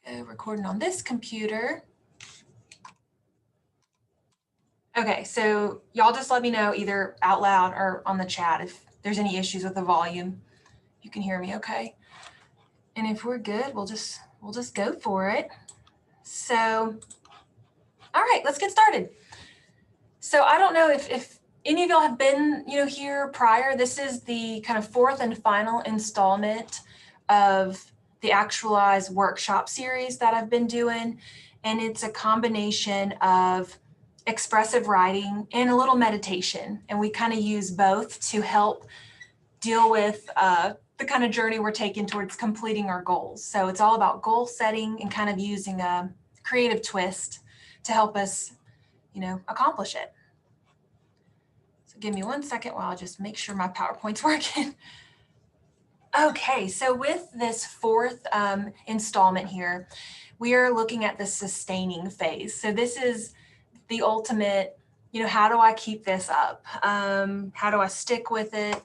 Recording on this computer. Okay, so y'all just let me know either out loud or on the chat if there's any issues with the volume. You can hear me okay. And if we're good, we'll just go for it. So, all right, let's get started. So I don't know if any of y'all have been, here prior. This is the kind of fourth and final installment of the Actualize workshop series that I've been doing. And it's a combination of expressive writing and a little meditation. And we kind of use both to help deal with the kind of journey we're taking towards completing our goals. So it's all about goal setting and kind of using a creative twist to help us, accomplish it. So give me 1 second while I just make sure my PowerPoint's working. Okay, so with this fourth installment here, we are looking at the sustaining phase. So this is the ultimate, how do I keep this up? How do I stick with it?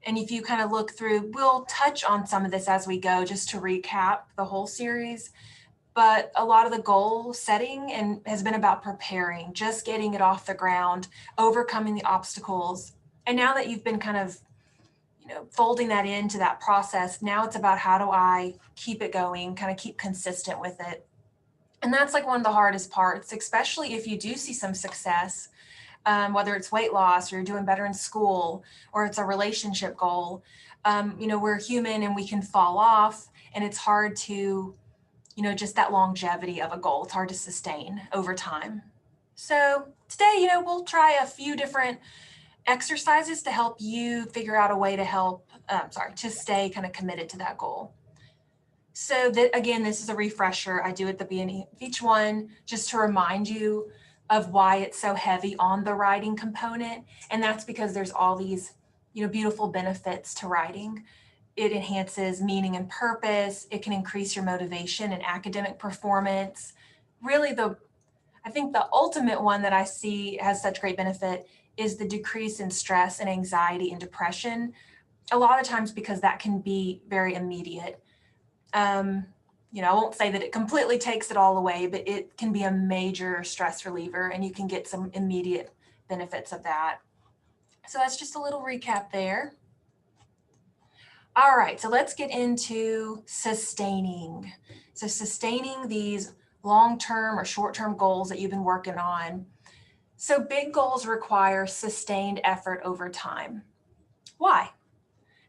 And if you kind of look through, we'll touch on some of this as we go, just to recap the whole series. But a lot of the goal setting has been about preparing, just getting it off the ground, overcoming the obstacles. And now that you've been kind of, folding that into that process, now it's about how do I keep it going, kind of keep consistent with it. And that's like one of the hardest parts, especially if you do see some success, whether it's weight loss or you're doing better in school or it's a relationship goal. We're human and we can fall off, and it's hard to, just that longevity of a goal. It's hard to sustain over time. So today, we'll try a few different exercises to help you figure out a way to stay kind of committed to that goal. So that, again, this is a refresher I do at the beginning of each one, just to remind you of why it's so heavy on the writing component. And that's because there's all these, beautiful benefits to writing. It enhances meaning and purpose. It can increase your motivation and academic performance. Really, I think the ultimate one that I see has such great benefit is the decrease in stress and anxiety and depression. A lot of times because that can be very immediate. I won't say that it completely takes it all away, but it can be a major stress reliever and you can get some immediate benefits of that. So that's just a little recap there. All right, so let's get into sustaining. So sustaining these long-term or short-term goals that you've been working on. So big goals require sustained effort over time. Why?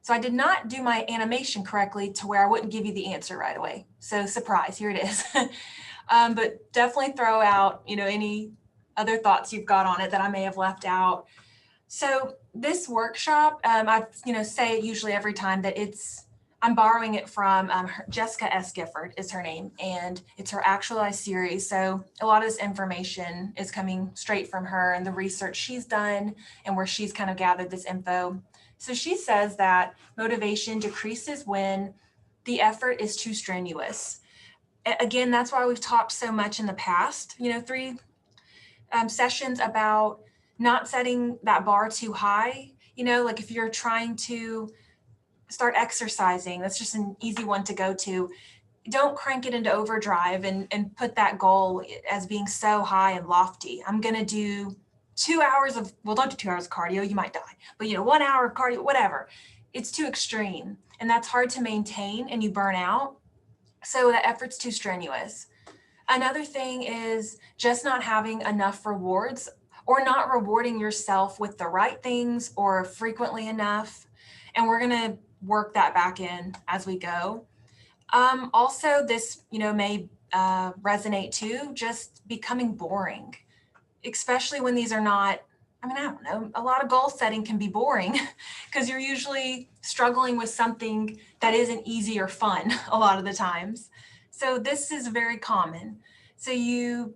So I did not do my animation correctly to where I wouldn't give you the answer right away. So surprise, here it is. But definitely throw out, any other thoughts you've got on it that I may have left out. So this workshop, I, say it usually every time that I'm borrowing it from Jessica S. Gifford is her name, and it's her Actualize series. So a lot of this information is coming straight from her and the research she's done and where she's kind of gathered this info. So she says that motivation decreases when the effort is too strenuous. Again, that's why we've talked so much in the past, 3 sessions about not setting that bar too high. Like if you're trying to start exercising, that's just an easy one to go to. Don't crank it into overdrive and put that goal as being so high and lofty. I'm going to do 2 hours of, well, don't do 2 hours of cardio, you might die, but 1 hour of cardio, whatever. It's too extreme and that's hard to maintain and you burn out. So that effort's too strenuous. Another thing is just not having enough rewards or not rewarding yourself with the right things or frequently enough. And we're going to work that back in as we go. Also, this, may resonate too, just becoming boring, especially when these are not, I don't know, a lot of goal setting can be boring because you're usually struggling with something that isn't easy or fun a lot of the times. So this is very common. So you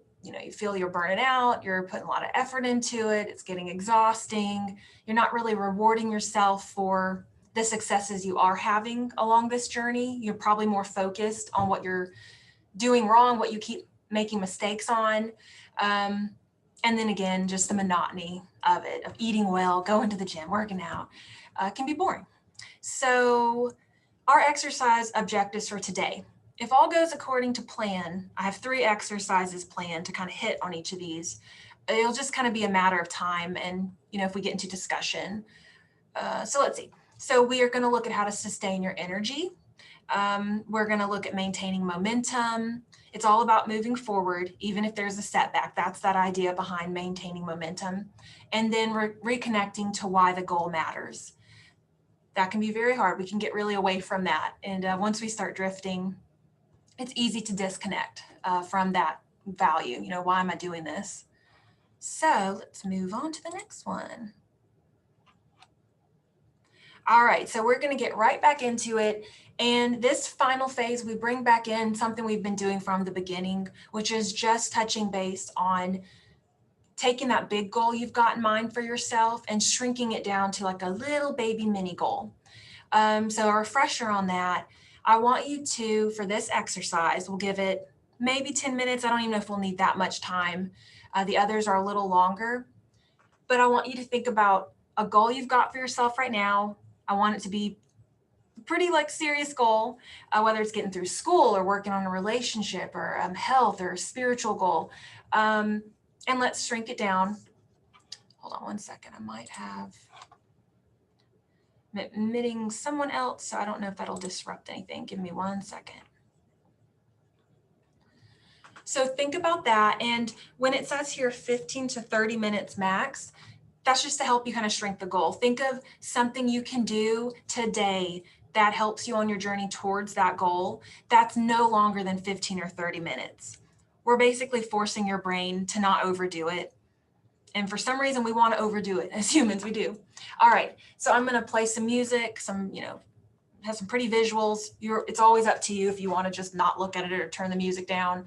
feel you're burning out, you're putting a lot of effort into it, it's getting exhausting, you're not really rewarding yourself for the successes you are having along this journey. You're probably more focused on what you're doing wrong, what you keep making mistakes on. And then again, just the monotony of it, of eating well, going to the gym, working out, can be boring. So our exercise objectives for today. if all goes according to plan, I have 3 exercises planned to kind of hit on each of these. It'll just kind of be a matter of time and, if we get into discussion. So let's see. So we are going to look at how to sustain your energy. We're going to look at maintaining momentum. It's all about moving forward, even if there's a setback. That's that idea behind maintaining momentum. And then reconnecting to why the goal matters. That can be very hard. We can get really away from that. And once we start drifting, it's easy to disconnect from that value. Why am I doing this? So let's move on to the next one. All right, so we're going to get right back into it. And this final phase, we bring back in something we've been doing from the beginning, which is just touching base on taking that big goal you've got in mind for yourself and shrinking it down to like a little baby mini goal. So a refresher on that, I want you to, for this exercise, we'll give it maybe 10 minutes. I don't even know if we'll need that much time. The others are a little longer, but I want you to think about a goal you've got for yourself right now. I want it to be a pretty serious goal, whether it's getting through school or working on a relationship or health or a spiritual goal. And let's shrink it down. Hold on one second. I might have admitting someone else, so I don't know if that'll disrupt anything. Give me 1 second. So think about that. And when it says here 15 to 30 minutes max, that's just to help you kind of shrink the goal. Think of something you can do today that helps you on your journey towards that goal. That's no longer than 15 or 30 minutes. We're basically forcing your brain to not overdo it. And for some reason, we want to overdo it. As humans, we do. All right, so I'm going to play some music, have some pretty visuals. It's always up to you if you want to just not look at it or turn the music down.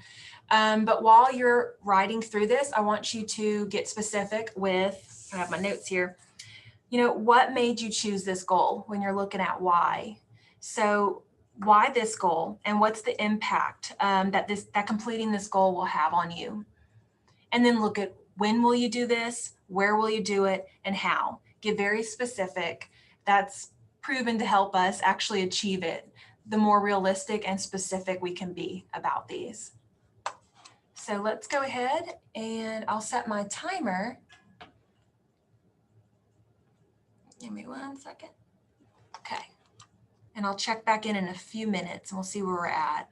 But while you're writing through this, I want you to get specific with, I have my notes here, what made you choose this goal when you're looking at why? So why this goal and what's the impact that completing this goal will have on you? And then look at when will you do this, where will you do it, and how. Get very specific. That's proven to help us actually achieve it. The more realistic and specific we can be about these. So let's go ahead and I'll set my timer. Give me 1 second. Okay. And I'll check back in a few minutes and we'll see where we're at.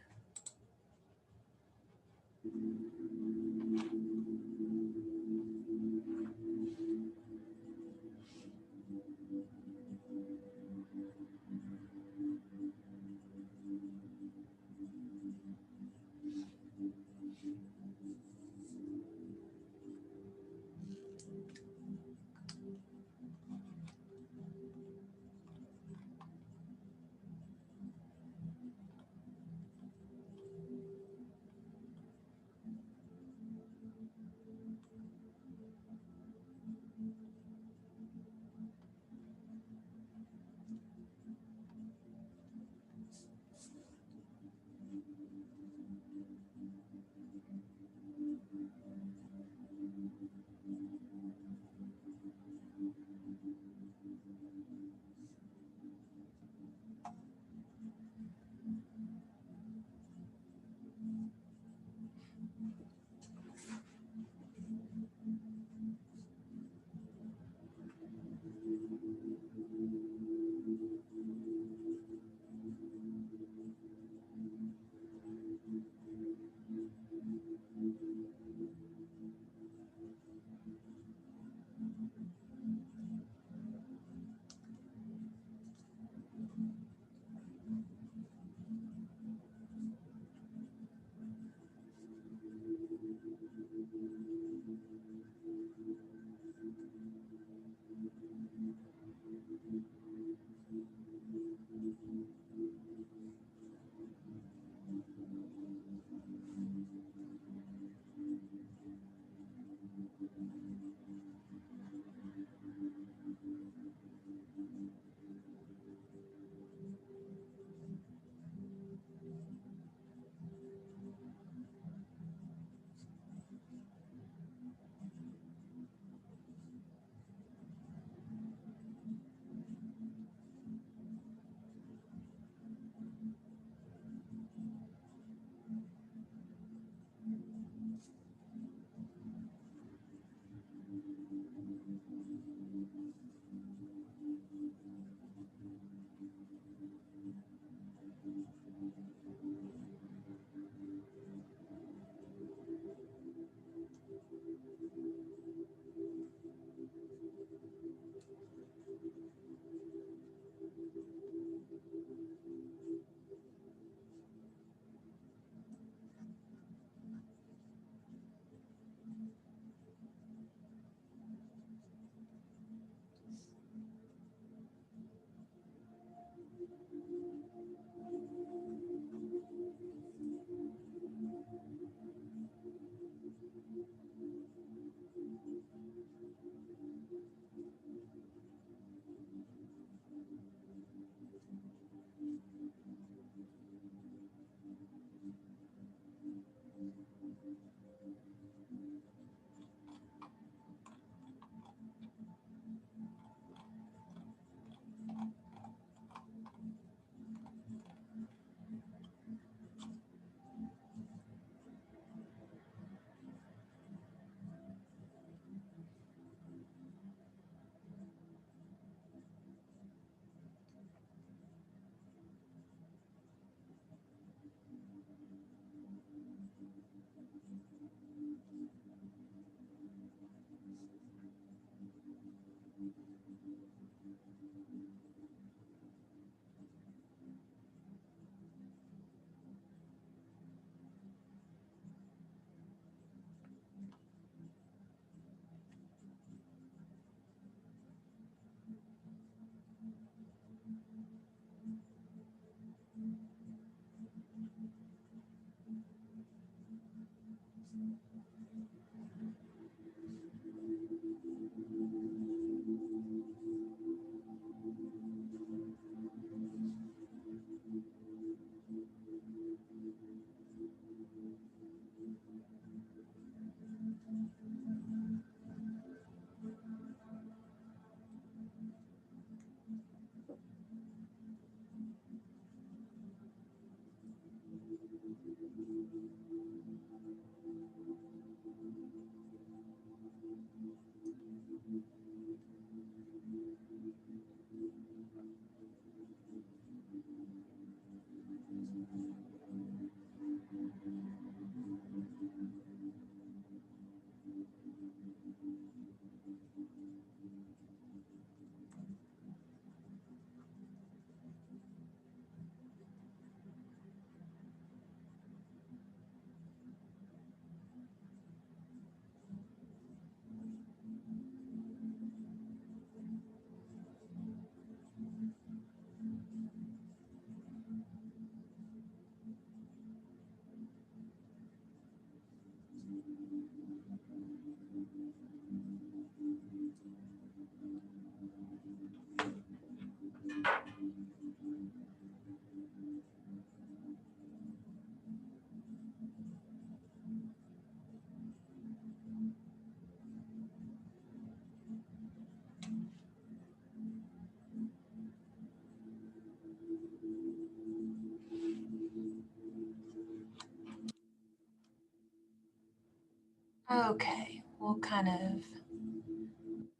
Okay, we'll kind of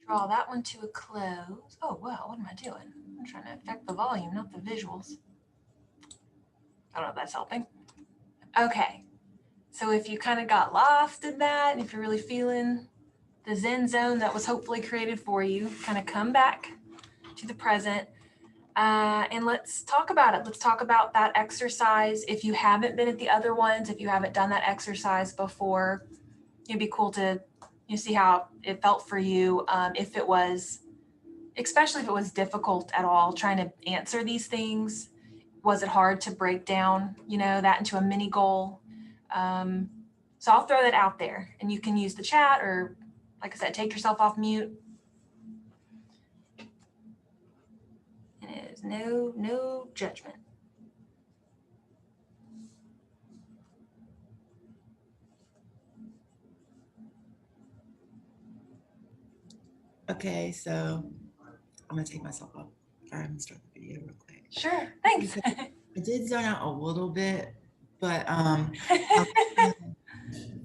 draw that one to a close. Oh, wow, what am I doing? I'm trying to affect the volume, not the visuals. I don't know if that's helping. Okay, so if you kind of got lost in that, and if you're really feeling the Zen zone that was hopefully created for you, kind of come back to the present. And let's talk about it. Let's talk about that exercise. If you haven't been at the other ones, if you haven't done that exercise before, it'd be cool to see how it felt for you. If it was, especially if it was difficult at all, trying to answer these things. Was it hard to break down, that into a mini goal? So I'll throw that out there, and you can use the chat, or, like I said, take yourself off mute. And it is no judgment. Okay, so I'm gonna take myself off. All right, I'm gonna start the video real quick. Sure, thanks. I did zone out a little bit, but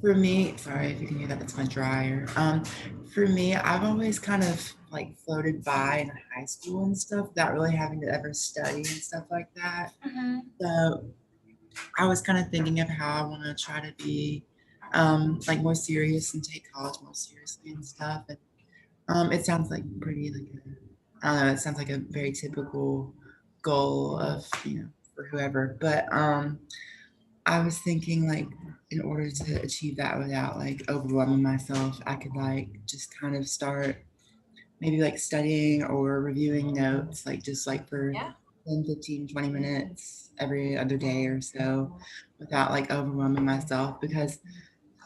for me, sorry if you can hear that, that's my dryer. For me, I've always kind of like floated by in high school and stuff without really having to ever study and stuff like that. Mm-hmm. So I was kind of thinking of how I want to try to be like more serious and take college more seriously and stuff. And it sounds like pretty like I don't know, it sounds like a very typical goal of, for whoever. But I was thinking like in order to achieve that without like overwhelming myself, I could like just kind of start maybe like studying or reviewing notes, like just like for Yeah. 10, 15, 20 minutes every other day or so without like overwhelming myself because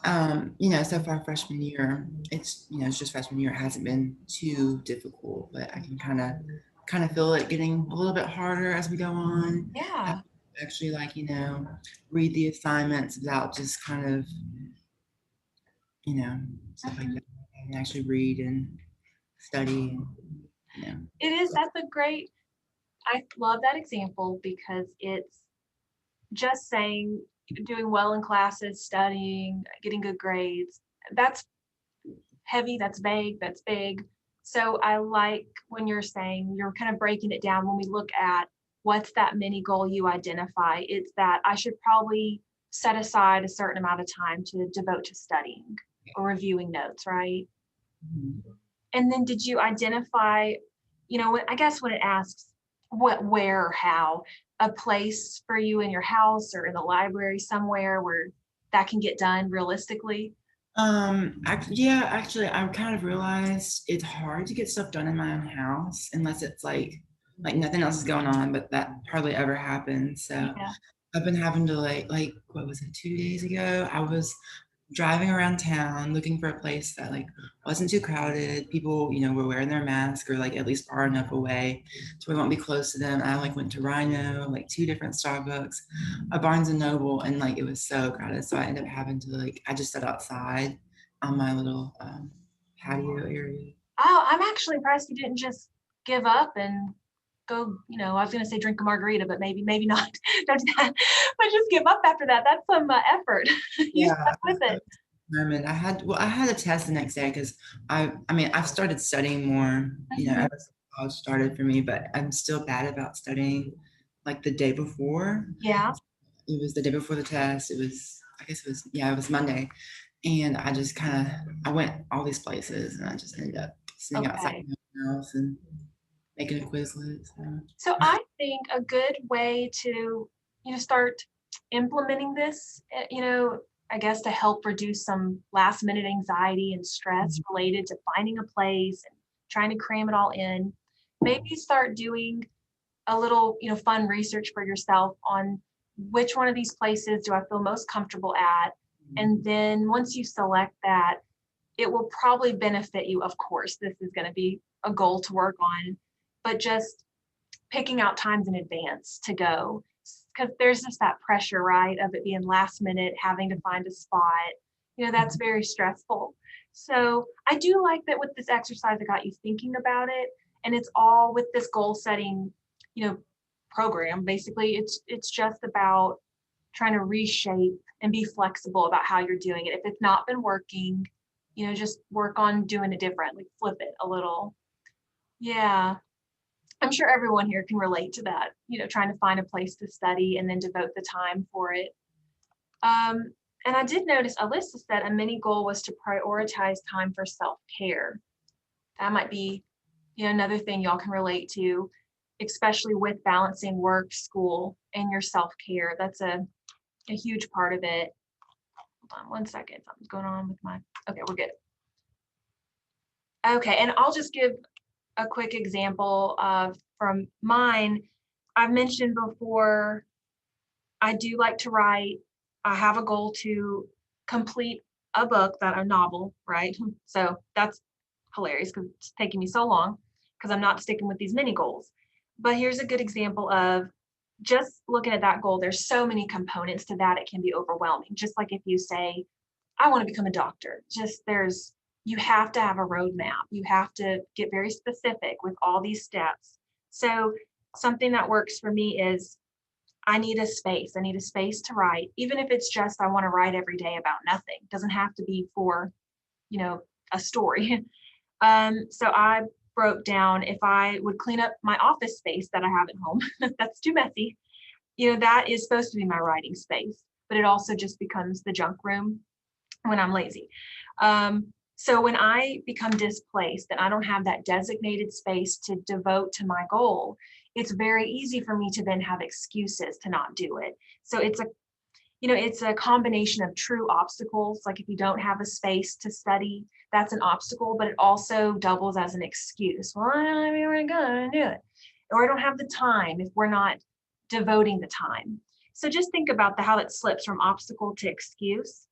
so far freshman year, it's just freshman year. It hasn't been too difficult, but I can kind of feel it getting a little bit harder as we go on. Yeah. Actually, read the assignments without just kind of, stuff like that. And actually read and study. It is. That's a great. I love that example because it's just saying doing well in classes, studying, getting good grades. That's heavy, that's vague, that's big. So I like when you're saying you're kind of breaking it down when we look at what's that mini goal you identify. It's that I should probably set aside a certain amount of time to devote to studying or reviewing notes, right? Mm-hmm. And then did you identify, I guess when it asks what, where, or how, a place for you in your house or in the library somewhere where that can get done realistically? Actually, I kind of realized it's hard to get stuff done in my own house unless it's like nothing else is going on, but that hardly ever happens. So Yeah. I've been having to like what was it, 2 days ago? I was driving around town looking for a place that like wasn't too crowded. People, were wearing their mask or like at least far enough away so we won't be close to them. I like went to Rhino, like two different Starbucks, a Barnes and Noble, and like it was so crowded. So I ended up having to like I just sat outside on my little patio area. Oh, I'm actually impressed you didn't just give up and go, I was going to say drink a margarita, but maybe not. Don't do that. But just give up after that. That's some effort. You Yeah, stuck with I it. was determined. I had a test the next day because I mean I've started studying more, Mhm. ever since college started for me, but I'm still bad about studying like the day before. Yeah. It was the day before the test. I guess it was Monday. And I just I went all these places and I just ended up sitting outside Okay. my house and making a Quizlet. So. So I think a good way to, start implementing this, I guess to help reduce some last minute anxiety and stress related to finding a place and trying to cram it all in, maybe start doing a little, fun research for yourself on which one of these places do I feel most comfortable at. And then once you select that, it will probably benefit you. Of course, this is going to be a goal to work on, but just picking out times in advance to go, because there's just that pressure, right, of it being last minute, having to find a spot. That's very stressful. So I do like that with this exercise, it got you thinking about it, and it's all with this goal setting, you know, program. Basically, it's just about trying to reshape and be flexible about how you're doing it. If it's not been working, just work on doing it differently, flip it a little. Yeah. I'm sure everyone here can relate to that, trying to find a place to study and then devote the time for it. Um, and I did notice Alyssa said a mini goal was to prioritize time for self-care. That might be, another thing y'all can relate to, especially with balancing work, school, and your self-care. That's a huge part of it. Hold on one second. Something's going on with my, okay, we're good. Okay, and I'll just give a quick example of from mine. I've mentioned before, I do like to write. I have a goal to complete a novel, right? So that's hilarious because it's taking me so long because I'm not sticking with these mini goals. But here's a good example of just looking at that goal. There's so many components to that, it can be overwhelming. Just like if you say, I want to become a doctor, you have to have a roadmap. You have to get very specific with all these steps. So something that works for me is I need a space. I need a space to write, even if it's just I want to write every day about nothing. It doesn't have to be for, you know, a story. So I broke down if I would clean up my office space that I have at home, that's too messy. That is supposed to be my writing space, but it also just becomes the junk room when I'm lazy. So when I become displaced and I don't have that designated space to devote to my goal, it's very easy for me to then have excuses to not do it. So it's a combination of true obstacles. Like if you don't have a space to study, that's an obstacle, but it also doubles as an excuse. Well, I don't know if we're gonna do it. Or I don't have the time if we're not devoting the time. So just think about how it slips from obstacle to excuse.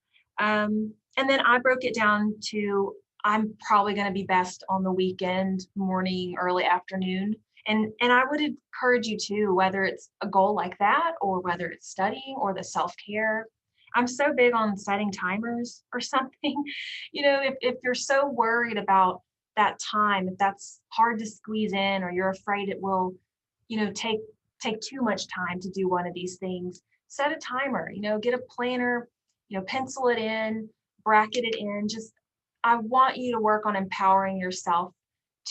And then I broke it down to I'm probably going to be best on the weekend, morning, early afternoon. And I would encourage you to, whether it's a goal like that or whether it's studying or the self-care. I'm so big on setting timers or something. If you're so worried about that time, if that's hard to squeeze in or you're afraid it will, take too much time to do one of these things, set a timer, get a planner, pencil it in, bracket it in. Just, I want you to work on empowering yourself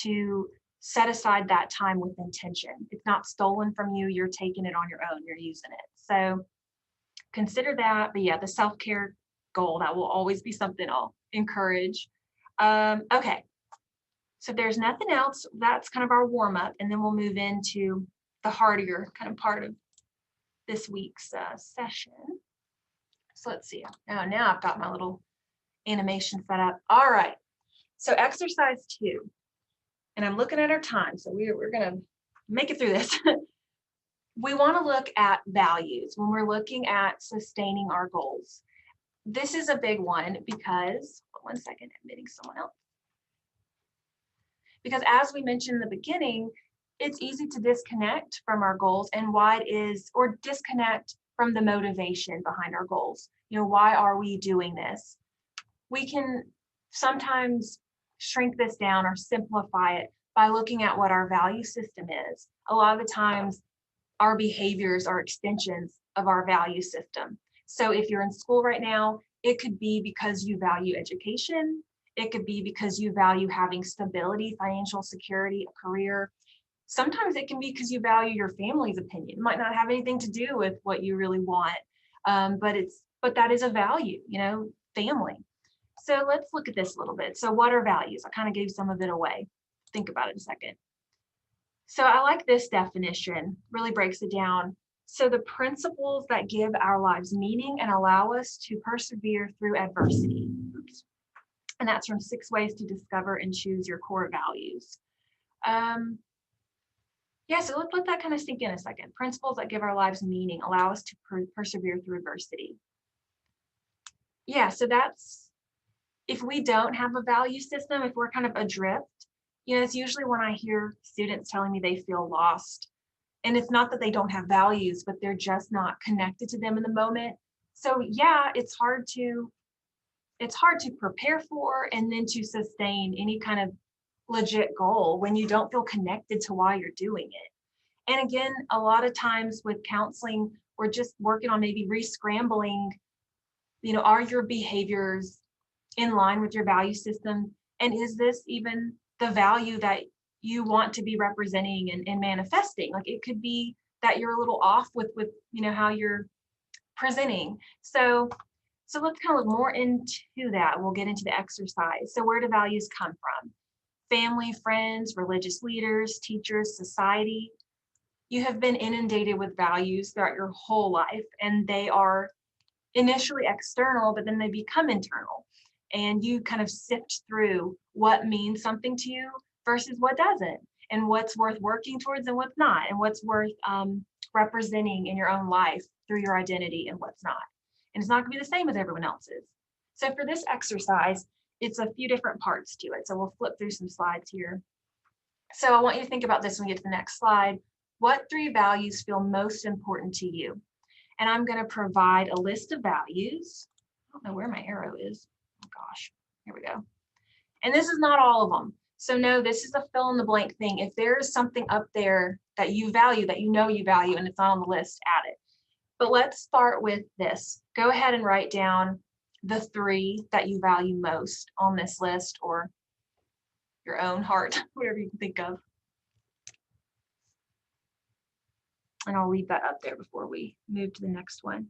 to set aside that time with intention. It's not stolen from you. You're taking it on your own. You're using it. So consider that. But yeah, the self-care goal, that will always be something I'll encourage. Okay. So if there's nothing else, that's kind of our warm up. And then we'll move into the hardier kind of part of this week's session. So let's see. Now I've got my little animation set up. All right. So exercise 2, and I'm looking at our time. So we're going to make it through this. We want to look at values when we're looking at sustaining our goals. this is a big one because, one second, I'm meeting someone else. Because as we mentioned in the beginning, it's easy to disconnect from our goals and why it is, or disconnect from the motivation behind our goals. You know, why are we doing this? We can sometimes shrink this down or simplify it by looking at what our value system is. A lot of the times, our behaviors are extensions of our value system. So if you're in school right now, it could be because you value education. It could be because you value having stability, financial security, a career. Sometimes it can be because you value your family's opinion. It might not have anything to do with what you really want, but that is a value, you know, family. So let's look at this a little bit. So what are values? I kind of gave some of it away. Think about it a second. So I like this definition, really breaks it down. So the principles that give our lives meaning and allow us to persevere through adversity. Oops. And that's from 6 Ways to Discover and Choose Your Core Values. Yeah, so let's let that kind of sink in a second. Principles that give our lives meaning, allow us to persevere through adversity. Yeah, so that's, if we don't have a value system, if we're kind of adrift, you know, it's usually when I hear students telling me they feel lost. And it's not that they don't have values, but they're just not connected to them in the moment. So yeah, it's hard to prepare for and then to sustain any kind of legit goal when you don't feel connected to why you're doing it. And again, a lot of times with counseling, we're just working on maybe re-scrambling, you know, are your behaviors in line with your value system? And is this even the value that you want to be representing and manifesting? Like it could be that you're a little off with you know how you're presenting. So let's kind of look more into that. We'll get into the exercise. So where do values come from? Family, friends, religious leaders, teachers, society. You have been inundated with values throughout your whole life, and they are initially external, but then they become internal. And you kind of sift through what means something to you versus what doesn't, and what's worth working towards and what's not, and what's worth representing in your own life through your identity and what's not. And it's not going to be the same as everyone else's. So for this exercise, it's a few different parts to it. So we'll flip through some slides here. So I want you to think about this when we get to the next slide. What 3 values feel most important to you? And I'm going to provide a list of values. I don't know where my arrow is. Oh gosh, here we go. And this is not all of them. So no, this is a fill in the blank thing. If there is something up there that you value, that you know you value, and it's not on the list, add it. But let's start with this. Go ahead and write down the 3 that you value most on this list, or your own heart, whatever you can think of. And I'll leave that up there before we move to the next one.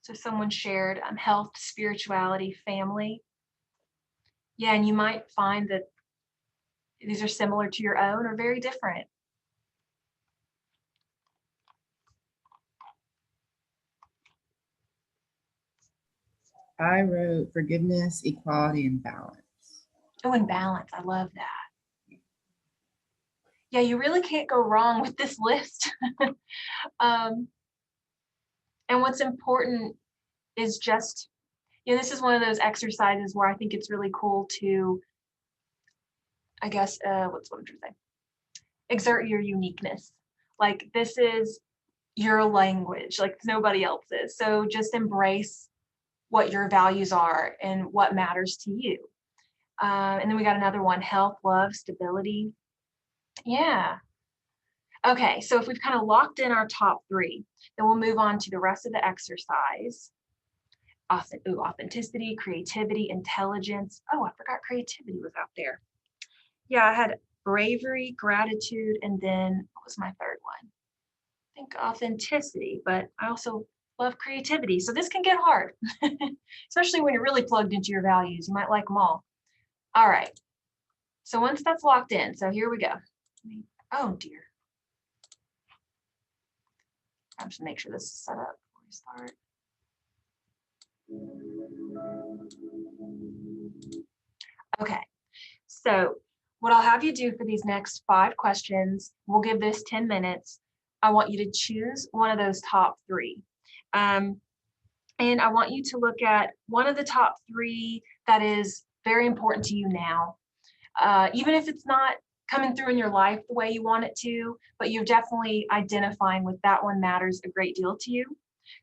So someone shared health, spirituality, family. Yeah, and you might find that these are similar to your own or very different. I wrote forgiveness, equality, and balance. Oh, and balance. I love that. Yeah, you really can't go wrong with this list. um, and what's important is just, this is one of those exercises where I think it's really cool to, I guess, what I'm trying to say? Exert your uniqueness. Like this is your language, like nobody else's. So just embrace what your values are and what matters to you. And then we got another one, health, love, stability. Yeah. Okay, so if we've kind of locked in our top three, then we'll move on to the rest of the exercise. Authenticity, creativity, intelligence. Oh, I forgot creativity was out there. Yeah, I had bravery, gratitude, and then what was my third one? I think authenticity, but I also love creativity. So this can get hard, especially when you're really plugged into your values. You might like them all. All right. So once that's locked in, so here we go. Oh dear. I'm just make sure this is set up before we start. Okay. So what I'll have you do for these next 5 questions, we'll give this 10 minutes. I want you to choose one of those top 3. And I want you to look at one of the top 3 that is very important to you now. Even if it's not coming through in your life the way you want it to, but you're definitely identifying with that one matters a great deal to you.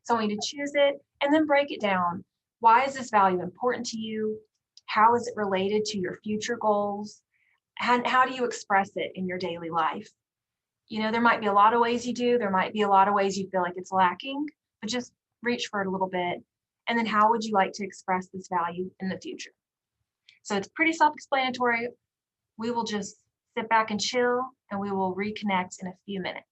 So I want you to choose it and then break it down. Why is this value important to you? How is it related to your future goals? And how do you express it in your daily life? There might be a lot of ways you do, there might be a lot of ways you feel like it's lacking, but just reach for it a little bit. And then how would you like to express this value in the future? So it's pretty self-explanatory. We will just sit back and chill, and we will reconnect in a few minutes.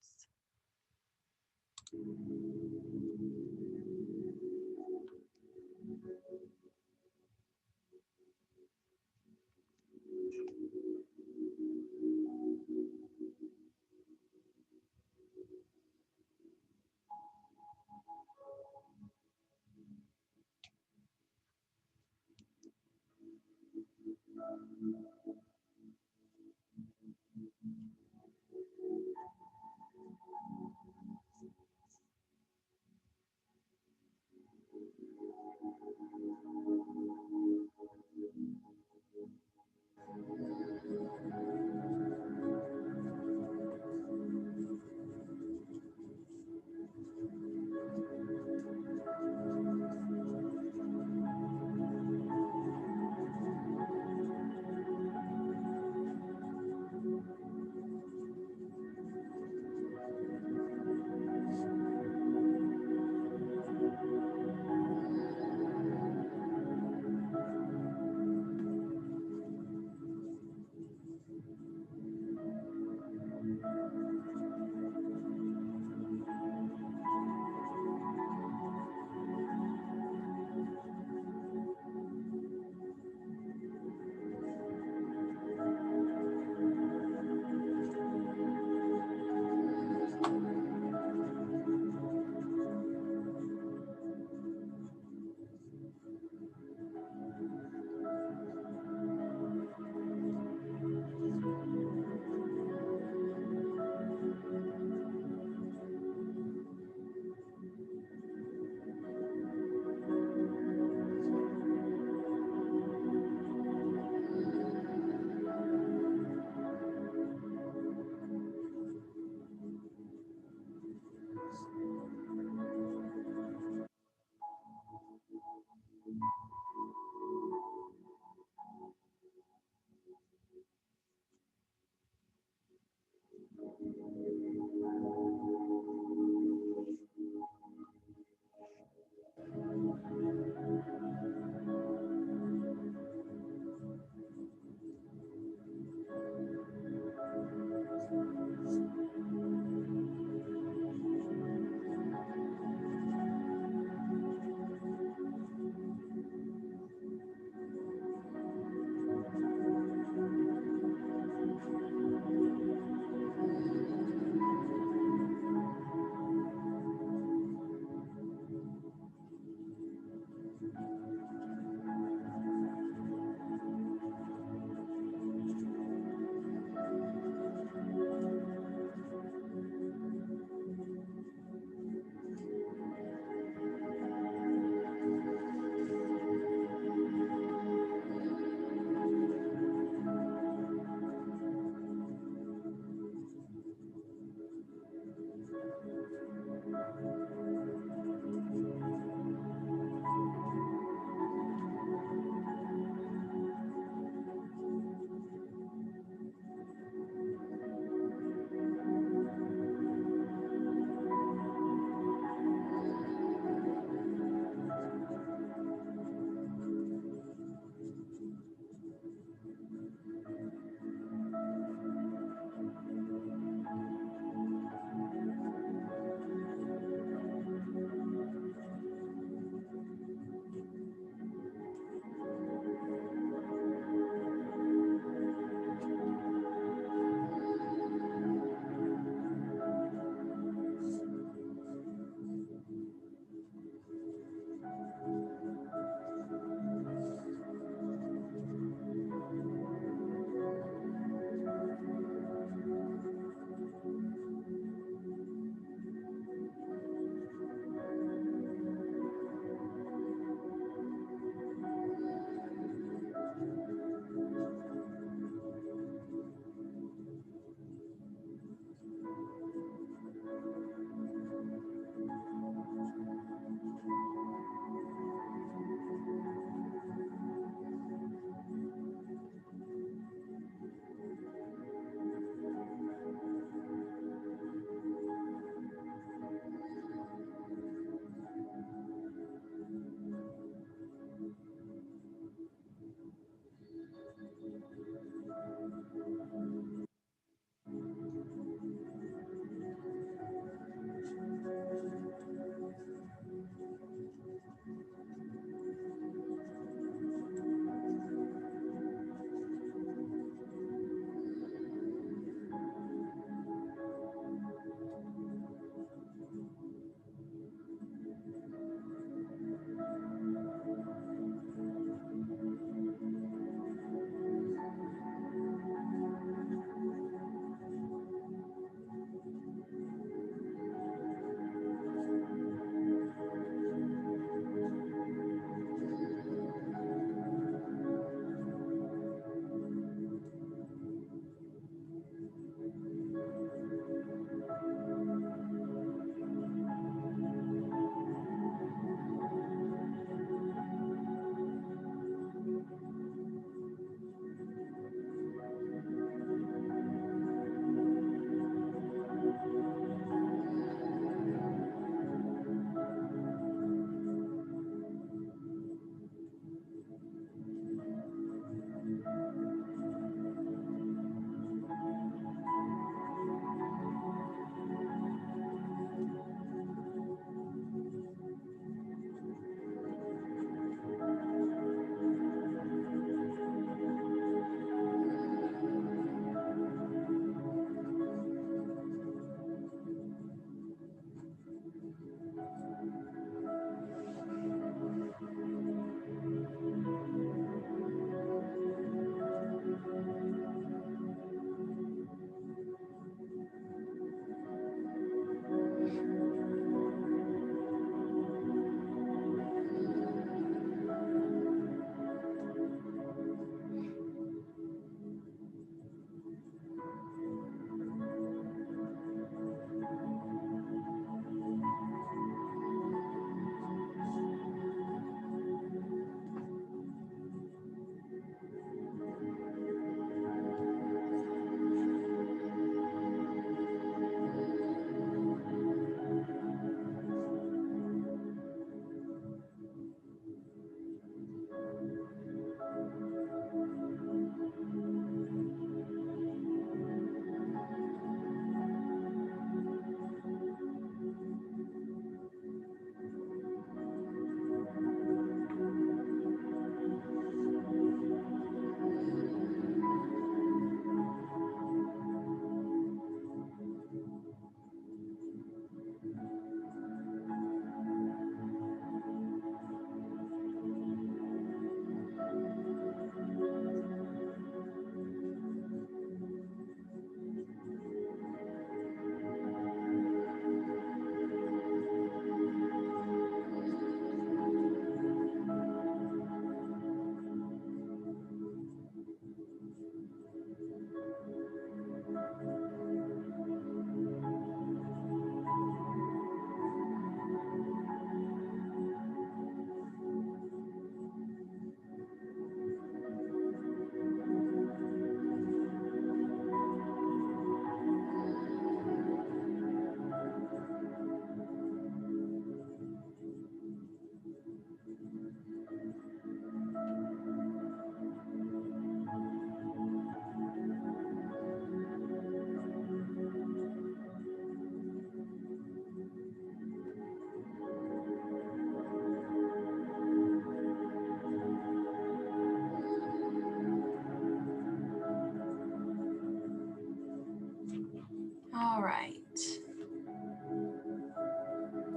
right.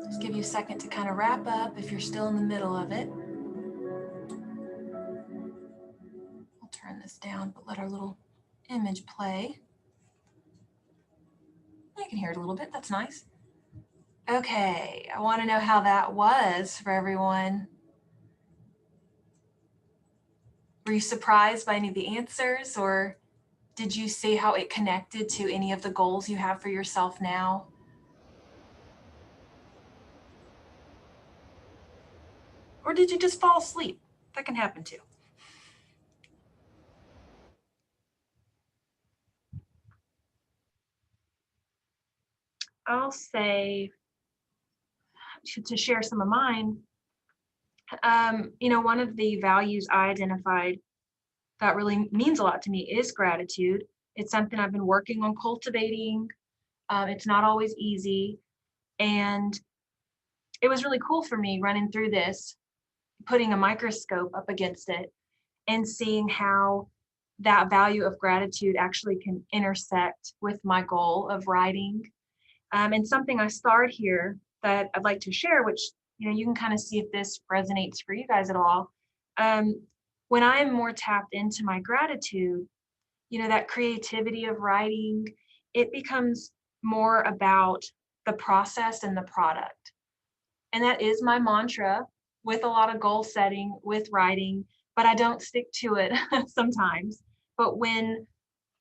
Just give you a second to kind of wrap up if you're still in the middle of it. I'll turn this down, but let our little image play. I can hear it a little bit. That's nice. Okay, I want to know how that was for everyone. Were you surprised by any of the answers, or did you see how it connected to any of the goals you have for yourself now? Or did you just fall asleep? That can happen too. I'll say, to share some of mine, one of the values I identified that really means a lot to me is gratitude. It's something I've been working on cultivating. It's not always easy. And it was really cool for me running through this, putting a microscope up against it and seeing how that value of gratitude actually can intersect with my goal of writing. And something I starred here that I'd like to share, which you can kind of see if this resonates for you guys at all. When I am more tapped into my gratitude, that creativity of writing, it becomes more about the process and the product. And that is my mantra with a lot of goal setting, with writing, but I don't stick to it sometimes. But when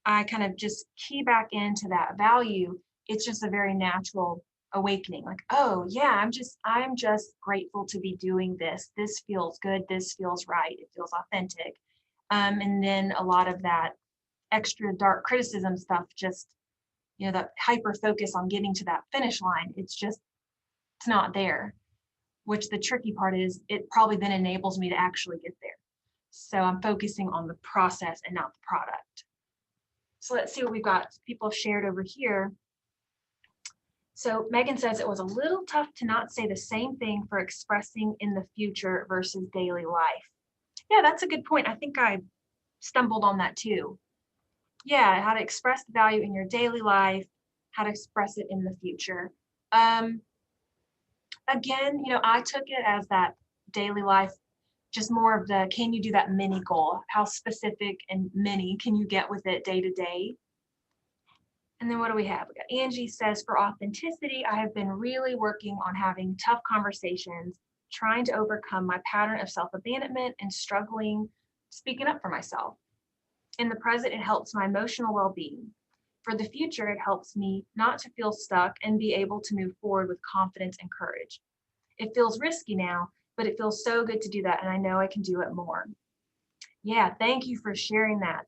I kind of just key back into that value, it's just a very natural awakening. Like, oh yeah, I'm just grateful to be doing this. This feels good. This feels right. It feels authentic. And then a lot of that extra dark criticism stuff, just, that hyper focus on getting to that finish line, it's not there, which the tricky part is it probably then enables me to actually get there. So I'm focusing on the process and not the product. So let's see what we've got. People have shared over here. So Megan says it was a little tough to not say the same thing for expressing in the future versus daily life. Yeah, that's a good point. I think I stumbled on that too. Yeah, how to express the value in your daily life, how to express it in the future. Again, I took it as that daily life, just more of the, can you do that mini goal? How specific and mini can you get with it day to day? And then what do we have? We got Angie says, for authenticity, I have been really working on having tough conversations, trying to overcome my pattern of self-abandonment and struggling speaking up for myself. In the present, it helps my emotional well-being. For the future, it helps me not to feel stuck and be able to move forward with confidence and courage. It feels risky now, but it feels so good to do that, and I know I can do it more. Yeah, thank you for sharing that.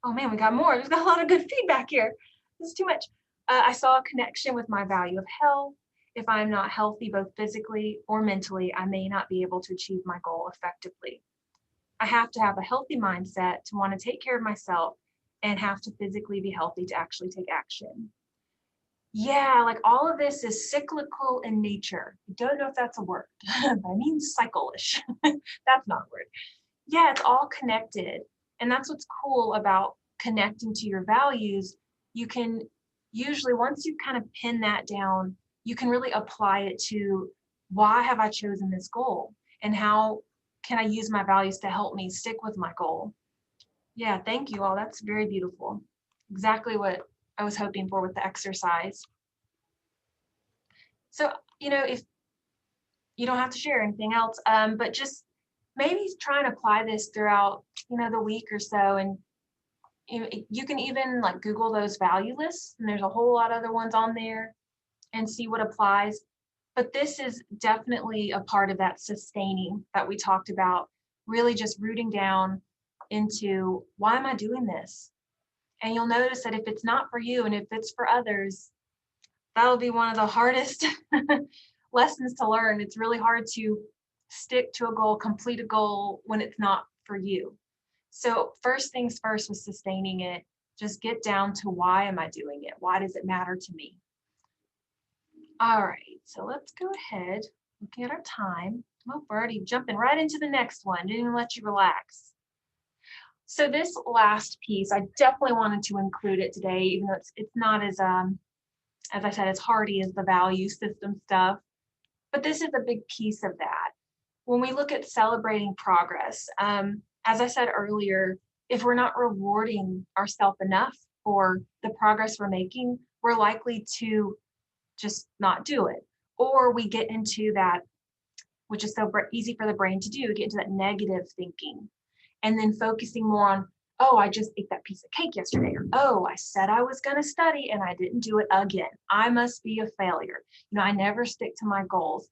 Oh man, we got more. We've got a lot of good feedback here. This is too much. I saw a connection with my value of health. If I'm not healthy, both physically or mentally, I may not be able to achieve my goal effectively. I have to have a healthy mindset to want to take care of myself and have to physically be healthy to actually take action. Yeah, like all of this is cyclical in nature. I don't know if that's a word, but I mean cycle-ish. That's not a word. Yeah, it's all connected. And that's what's cool about connecting to your values. You can usually, once you kind of pin that down, you can really apply it to, why have I chosen this goal? And how can I use my values to help me stick with my goal? Yeah, thank you all. That's very beautiful. Exactly what I was hoping for with the exercise. So, if you don't have to share anything else, but just maybe try and apply this throughout, the week or so. And you can even like Google those value lists, and there's a whole lot of other ones on there, and see what applies. But this is definitely a part of that sustaining that we talked about, really just rooting down into, why am I doing this? And you'll notice that if it's not for you and if it's for others, that'll be one of the hardest lessons to learn. It's really hard to stick to a goal, complete a goal when it's not for you. So first things first with sustaining it, just get down to, why am I doing it? Why does it matter to me? All right, so let's go ahead, looking at our time. Oh, we're already jumping right into the next one. Didn't even let you relax. So this last piece, I definitely wanted to include it today, even though it's not as As I said, as hardy as the value system stuff, but this is a big piece of that. When we look at celebrating progress, as I said earlier, if we're not rewarding ourselves enough for the progress we're making, we're likely to just not do it. Or we get into that, which is so easy for the brain to do, get into that negative thinking and then focusing more on, oh, I just ate that piece of cake yesterday, or oh, I said I was going to study and I didn't do it again. I must be a failure. I never stick to my goals.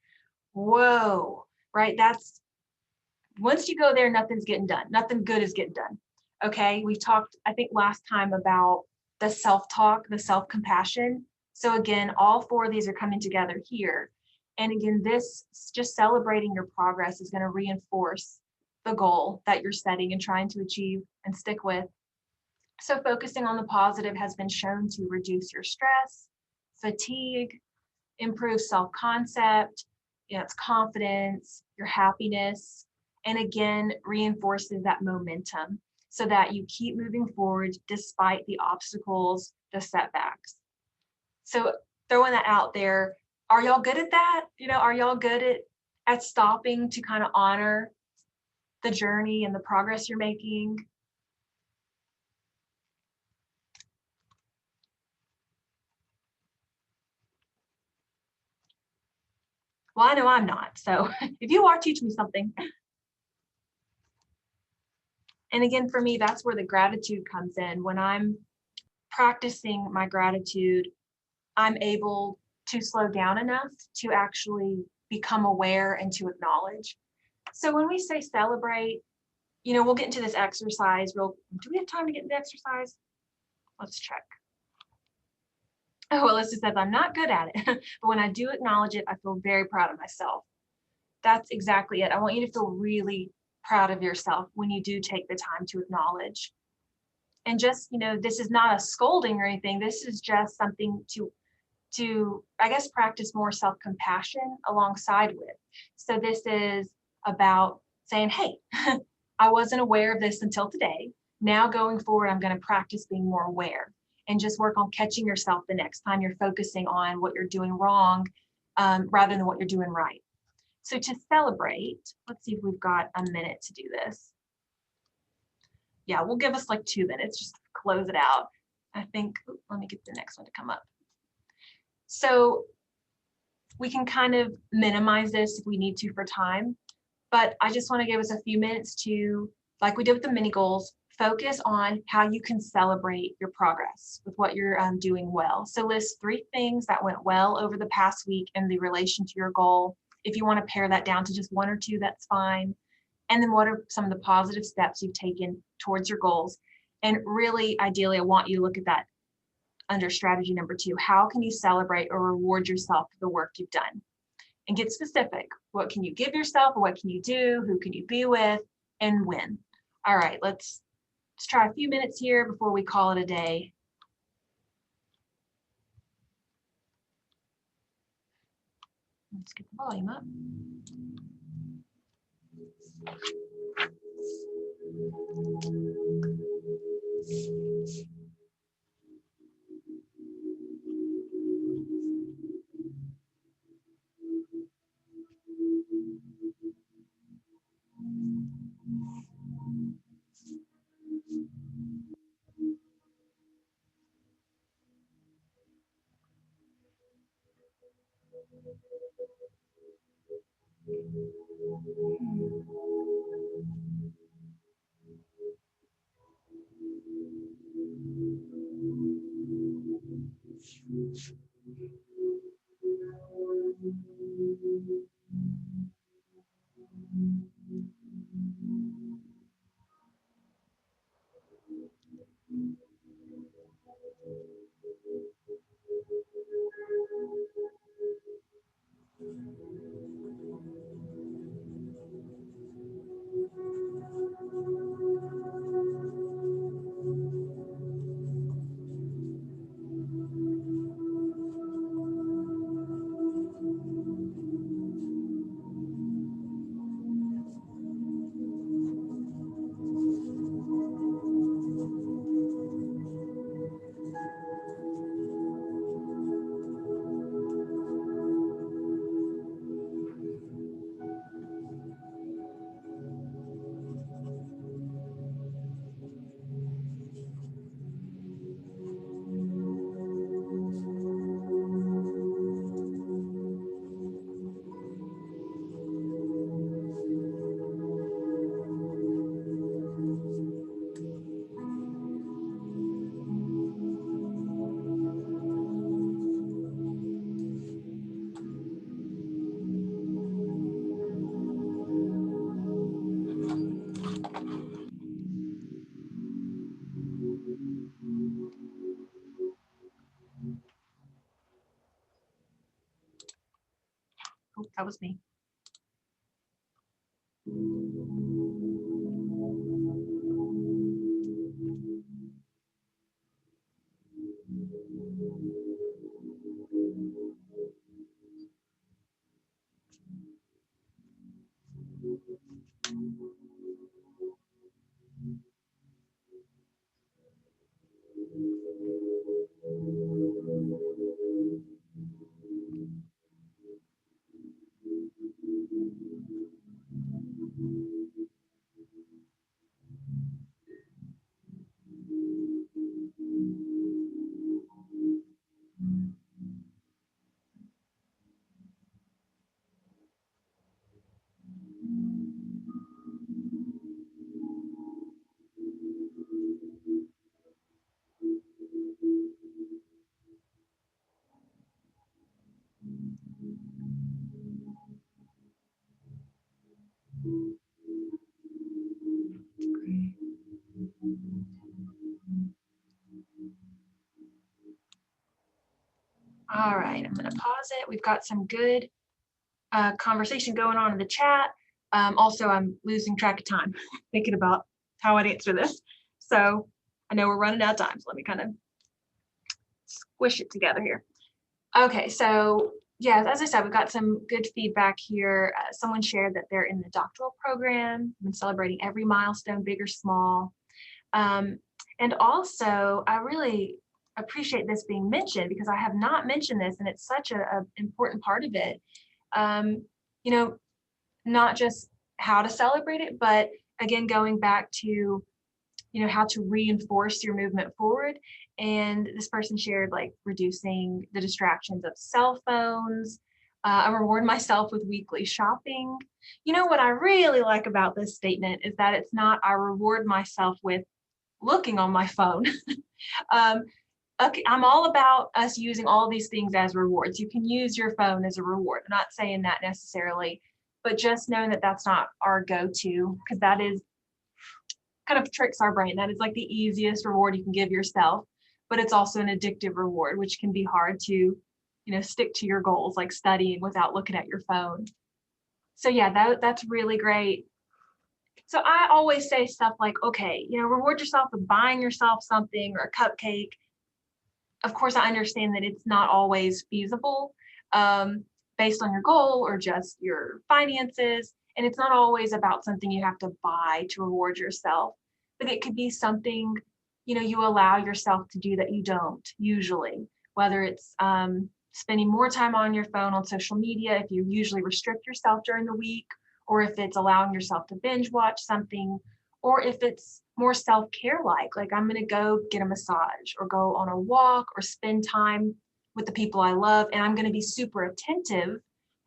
Whoa, right? That's once you go there, nothing's getting done. Nothing good is getting done. Okay. We talked, I think, last time about the self-talk, the self-compassion. So again, all four of these are coming together here. And again, this just celebrating your progress is going to reinforce the goal that you're setting and trying to achieve and stick with. So focusing on the positive has been shown to reduce your stress, fatigue, improve self-concept, it's confidence, your happiness, and again, reinforces that momentum so that you keep moving forward despite the obstacles, the setbacks. So throwing that out there, are y'all good at that? Are y'all good at stopping to kind of honor the journey and the progress you're making? Well, I know I'm not. So if you are, teach me something. And again, for me, that's where the gratitude comes in. When I'm practicing my gratitude, I'm able to slow down enough to actually become aware and to acknowledge. So when we say celebrate, we'll get into this exercise. Do we have time to get into exercise? Let's check. Oh, well, Alyssa says I'm not good at it, but when I do acknowledge it, I feel very proud of myself. That's exactly it. I want you to feel really proud of yourself when you do take the time to acknowledge. And just, this is not a scolding or anything. This is just something to I guess practice more self-compassion alongside with. So this is about saying, hey, I wasn't aware of this until today. Now going forward, I'm going to practice being more aware and just work on catching yourself the next time you're focusing on what you're doing wrong rather than what you're doing right. So to celebrate, let's see if we've got a minute to do this. Yeah, we'll give us like 2 minutes, just close it out. I think, let me get the next one to come up. So we can kind of minimize this if we need to for time, but I just want to give us a few minutes to, like we did with the mini goals, focus on how you can celebrate your progress with what you're doing well. So list 3 things that went well over the past week in the relation to your goal. If you want to pare that down to just 1 or 2, that's fine. And then what are some of the positive steps you've taken towards your goals? And really, ideally, I want you to look at that under strategy number 2. How can you celebrate or reward yourself for the work you've done? And get specific. What can you give yourself, or what can you do? Who can you be with, and when? All right, let's try a few minutes here before we call it a day. Let's get the volume up. That was me. All right, I'm going to pause it. We've got some good conversation going on in the chat. Also, I'm losing track of time thinking about how I'd answer this. So I know we're running out of time, so let me kind of squish it together here. Okay, so yeah, as I said, we've got some good feedback here. Someone shared that they're in the doctoral program, been celebrating every milestone, big or small. And also, I really appreciate this being mentioned because I have not mentioned this, and it's such a important part of it. You know, not just how to celebrate it, but again, going back to, how to reinforce your movement forward. And this person shared like reducing the distractions of cell phones. I reward myself with weekly shopping. What I really like about this statement is that it's not I reward myself with looking on my phone. Okay, I'm all about us using all these things as rewards. You can use your phone as a reward. I'm not saying that necessarily, but just knowing that that's not our go-to, because that is kind of tricks our brain. That is like the easiest reward you can give yourself, but it's also an addictive reward, which can be hard to, stick to your goals, like studying without looking at your phone. So yeah, that's really great. So I always say stuff like, okay, reward yourself with buying yourself something or a cupcake. Of course, I understand that it's not always feasible based on your goal or just your finances. And it's not always about something you have to buy to reward yourself, but it could be something, you allow yourself to do that you don't usually, whether it's spending more time on your phone on social media, if you usually restrict yourself during the week, or if it's allowing yourself to binge watch something, or if it's more self-care like I'm going to go get a massage or go on a walk or spend time with the people I love. And I'm going to be super attentive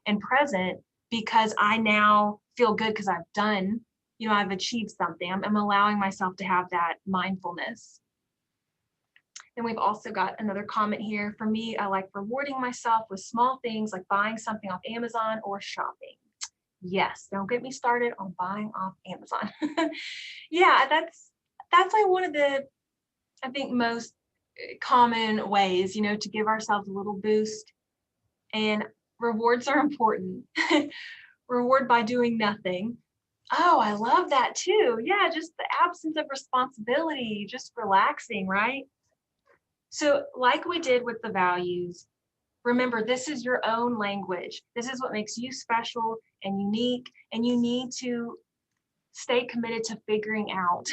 and present because I now feel good because I've done, I've achieved something. I'm allowing myself to have that mindfulness. And we've also got another comment here. For me, I like rewarding myself with small things like buying something off Amazon or shopping. Yes, don't get me started on buying off Amazon. Yeah, that's like one of the, I think, most common ways, to give ourselves a little boost. And rewards are important. Reward by doing nothing. Oh, I love that too. Yeah, just the absence of responsibility, just relaxing, right? So like we did with the values, remember, this is your own language. This is what makes you special and unique, and you need to stay committed to figuring out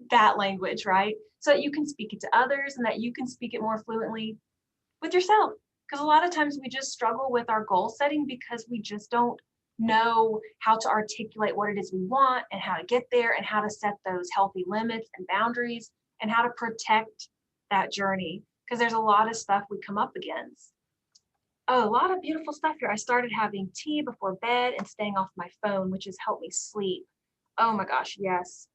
that language, right? So that you can speak it to others and that you can speak it more fluently with yourself. Because a lot of times we just struggle with our goal setting because we just don't know how to articulate what it is we want and how to get there and how to set those healthy limits and boundaries and how to protect that journey. Because there's a lot of stuff we come up against. Oh, a lot of beautiful stuff here. I started having tea before bed and staying off my phone, which has helped me sleep. Oh my gosh, yes.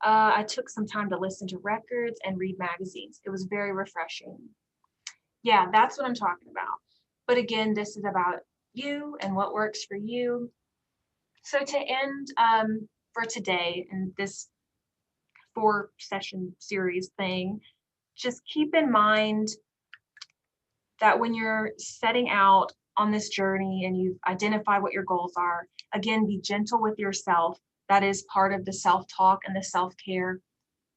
I took some time to listen to records and read magazines. It was very refreshing. Yeah, that's what I'm talking about. But again, this is about you and what works for you. So to end for today and this 4-session series thing, just keep in mind that when you're setting out on this journey and you've identified what your goals are, again, be gentle with yourself. That is part of the self-talk and the self-care.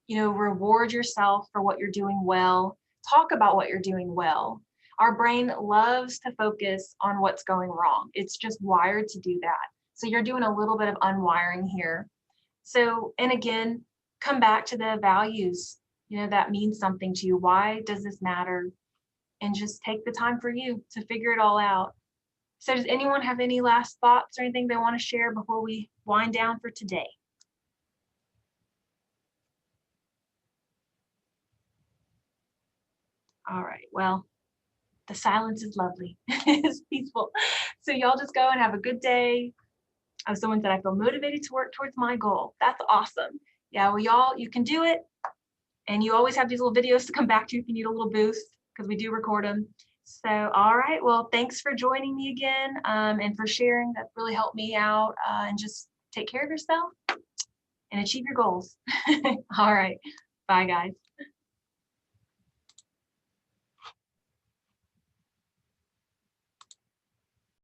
Reward yourself for what you're doing well. Talk about what you're doing well. Our brain loves to focus on what's going wrong. It's just wired to do that. So you're doing a little bit of unwiring here. So, and again, come back to the values, that means something to you. Why does this matter? And just take the time for you to figure it all out. So does anyone have any last thoughts or anything they want to share before we wind down for today? All right, well, the silence is lovely. It's peaceful. So y'all just go and have a good day. Someone said, I feel motivated to work towards my goal. That's awesome. Yeah, well, y'all, you can do it. And you always have these little videos to come back to if you need a little boost, because we do record them. So, all right, well, thanks for joining me again and for sharing. That really helped me out. And just take care of yourself and achieve your goals. All right, bye, guys.